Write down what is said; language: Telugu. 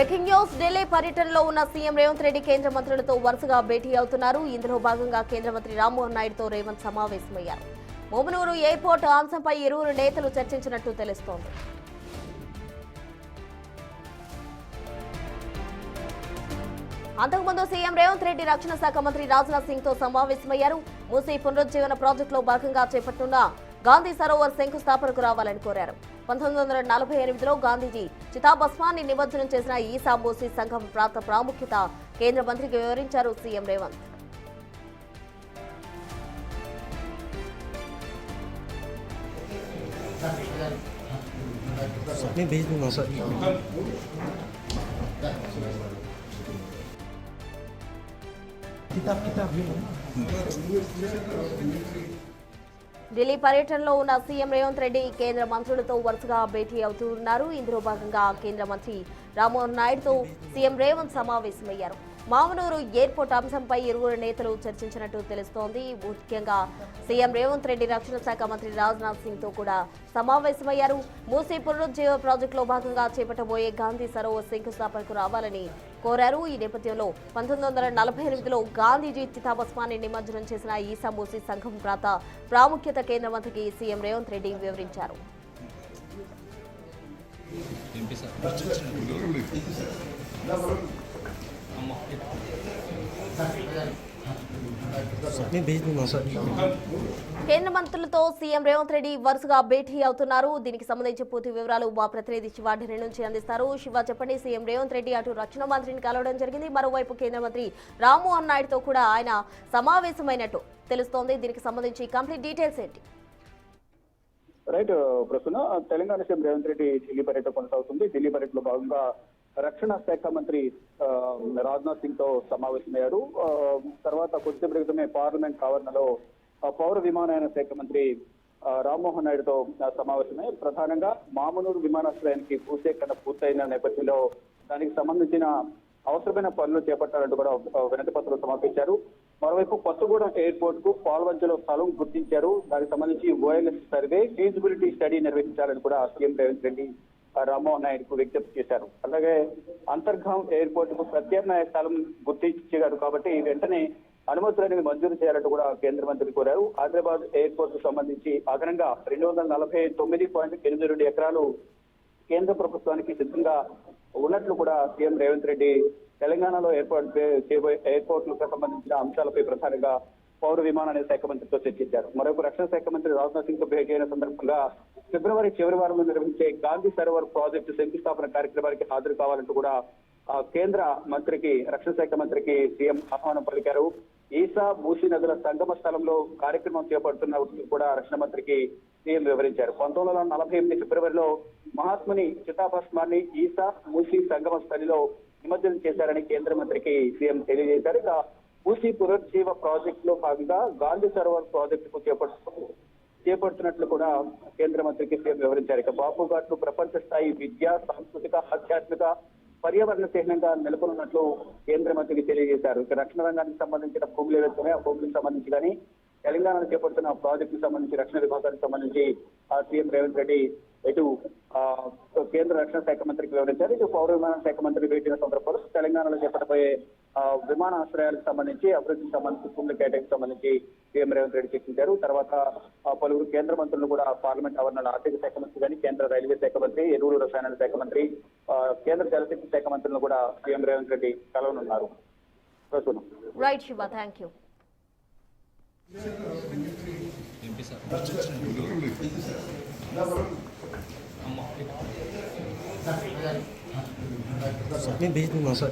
బ్రేకింగ్ న్యూస్ ఢిల్లీ పర్యటనలో ఉన్న సీఎం రేవంత్ రెడ్డి కేంద్ర మంత్రులతో వరుసగా భేటీ అవుతున్నారు. ఇందులో భాగంగా కేంద్ర మంత్రి రామ్మోహన్ నాయుడుతో రేవంత్ సమావేశమయ్యారు. మోమునూరు ఎయిర్పోర్ట్ అంశంపై ఇరువురు నేతలు చర్చించినట్టు తెలుస్తోంది. అంతకుముందు సీఎం రేవంత్ రెడ్డి రక్షణ శాఖ మంత్రి రాజ్నాథ్ సింగ్ తో సమావేశమయ్యారు. మూసీ పునరుజ్జీవన ప్రాజెక్టులో భాగంగా చేపట్టున్న గాంధీ సరోవర్ శంకుస్థాపనకు రావాలని కోరారు. 1948లో గాంధీజీ చితాభస్మాన్ని నిమజ్జనం చేసిన ఈసా మూసీ సంఘం ప్రాముఖ్యత కేంద్ర మంత్రికి వివరించారు సీఎం రేవంత్. ఢిల్లీ పర్యటనలో ఉన్న సీఎం రేవంత్ రెడ్డి కేంద్ర మంత్రులతో వరుసగా భేటీ అవుతున్నారు. ఇందులో భాగంగా కేంద్ర మంత్రి రామ్మోహన్ నాయుడుతో సీఎం రేవంత్ సమావేశమయ్యారు. మామునూరు ఎయిర్పోర్ట్ అంశంపై ఇరువురు నేతలు చర్చించినట్టు తెలుస్తోంది. ముఖ్యంగా సీఎం రేవంత్ రెడ్డి రక్షణ శాఖ మంత్రి రాజ్నాథ్ సింగ్ తో కూడా సమావేశమయ్యారు. మూసీ పునరుజ్జీవ ప్రాజెక్టులో భాగంగా చేపట్టబోయే గాంధీ సరోవర్ శంకుస్థాపనకు రావాలని కోరారు. ఈ నేపథ్యంలో 1948లో గాంధీజీ చితాభస్మాన్ని నిమజ్జనం చేసిన ఈసా మూసీ సంఘం ప్రాముఖ్యత కేంద్ర మంత్రికి సీఎం రేవంత్ రెడ్డి వివరించారు. కేంద్ర మంత్రులతో సీఎం రేవంత్ రెడ్డి వరుసగా భేటీ అవుతున్నారు. దీనికి సంబంధించి పూర్తి వివరాలు మా ప్రతినిధి శివ ఢిల్లీ నుంచి అందిస్తారు. శివ, చెప్పండి. సీఎం రేవంత్ రెడ్డి అటు రక్షణ మంత్రిని కలవడం జరిగింది, మరోవైపు కేంద్ర మంత్రి రామ్మోహన్ నాయుడుతో కూడా ఆయన సమావేశమైనట్టు తెలుస్తోంది. దీనికి సంబంధించి కంప్లీట్ డీటెయిల్స్ ఏంటి? రైట్ ప్రస్తుతం తెలంగాణ సీఎం రేవంత్ రెడ్డి ఢిల్లీ పర్యటన కొనసాగుతుంది. ఢిల్లీ పర్యటనలో భాగంగా రక్షణ శాఖ మంత్రి రాజ్నాథ్ సింగ్ తో సమావేశమయ్యారు. తర్వాత కొద్దిసేపు క్రితమే పార్లమెంట్ ఆవరణలో పౌర విమానయాన శాఖ మంత్రి రామ్మోహన్ నాయుడుతో సమావేశమై ప్రధానంగా మామునూరు విమానాశ్రయానికి భూసేకరణ పూర్తయిన నేపథ్యంలో దానికి సంబంధించిన అవసరమైన పనులు చేపట్టాలంటూ కూడా వినతి పత్రం సమర్పించారు. మరోవైపు కొత్తగూడెం ఎయిర్పోర్ట్ కు పాల్వంచలో స్థలం గుర్తించారు. దానికి సంబంధించి ఓఎల్ఎస్ సర్వే ఫీజిబిలిటీ స్టడీ నిర్వహించాలని కూడా సీఎం రేవంత్ రెడ్డి రామ్మోహన్ నాయుడుకు విజ్ఞప్తి చేశారు. అలాగే అంతర్గాం ఎయిర్పోర్ట్ కు ప్రత్యామ్నాయ స్థలం గుర్తించారు కాబట్టి వెంటనే అనుమతులు అనేవి మంజూరు చేయాలంటూ కూడా కేంద్ర మంత్రి కోరారు. హైదరాబాద్ ఎయిర్పోర్ట్ కు సంబంధించి అదనంగా 249.82 ఎకరాలు కేంద్ర ప్రభుత్వానికి సిద్ధంగా ఉన్నట్లు కూడా సీఎం రేవంత్ రెడ్డి తెలంగాణలో ఏర్పాటు చేయబోయే ఎయిర్పోర్ట్లకు సంబంధించిన అంశాలపై ప్రధానంగా పౌర విమానయాన శాఖ మంత్రితో చర్చించారు. మరొక రక్షణ శాఖ మంత్రి రాజ్నాథ్ సింగ్ తో భేటీ అయిన సందర్భంగా ఫిబ్రవరి చివరి వారంలో నిర్వహించే గాంధీ సరోవర్ ప్రాజెక్టు శంకుస్థాపన కార్యక్రమానికి హాజరు కావాలంటూ కూడా కేంద్ర మంత్రికి రక్షణ శాఖ మంత్రికి సీఎం ఆహ్వానం పలికారు. ఈసా మూసీ నదుల సంగమ స్థలంలో కార్యక్రమం చేపడుతున్న కూడా రక్షణ మంత్రికి సీఎం వివరించారు. 1948 ఫిబ్రవరిలో మహాత్ముని చితాభస్మాన్ని ఈసా మూసీ సంగమ స్థలిలో నిమజ్జనం చేశారని కేంద్ర మంత్రికి సీఎం తెలియజేశారు. ఇక మూసీ పునరుజ్జీవ ప్రాజెక్టు లో భాగంగా గాంధీ సరోవర్ ప్రాజెక్టుకు చేపడుతున్నట్లు కూడా కేంద్ర మంత్రికి సీఎం వివరించారు. ఇక బాపు ఘాట్ ను ప్రపంచ స్థాయి విద్యా, సాంస్కృతిక, ఆధ్యాత్మిక, పర్యావరణ చిహ్నంగా నెలకొన్నట్లు కేంద్ర మంత్రికి తెలియజేశారు. ఇక రక్షణ రంగానికి సంబంధించిన భూములు ఏవైతే ఆ భూములకు సంబంధించి కానీ తెలంగాణలో చేపడుతున్న ప్రాజెక్టుకు సంబంధించి రక్షణ విభాగానికి సంబంధించి సీఎం రేవంత్ రెడ్డి ఇటు కేంద్ర రక్షణ శాఖ మంత్రికి వివరించారు. ఇటు పౌర విమాన శాఖ మంత్రి భేటీన సందర్భంలో తెలంగాణలో చేపట్టబోయే విమానాశ్రయాలకు సంబంధించి అభివృద్ధికి సంబంధించి భూముల కేటాయింపుకు సంబంధించి సీఎం రేవంత్ రెడ్డి చర్చించారు. తర్వాత పలువురు కేంద్ర మంత్రులు కూడా పార్లమెంట్ ఆవరణలో ఆర్థిక శాఖ మంత్రి కానీ, కేంద్ర రైల్వే శాఖ మంత్రి, ఎరువులు రసాయనాల శాఖ మంత్రి, కేంద్ర జలశక్తి శాఖ మంత్రులను కూడా సీఎం రేవంత్ రెడ్డి కలవనున్నారు. Right Shiva, thank you. मैं भेज दूंगा सर।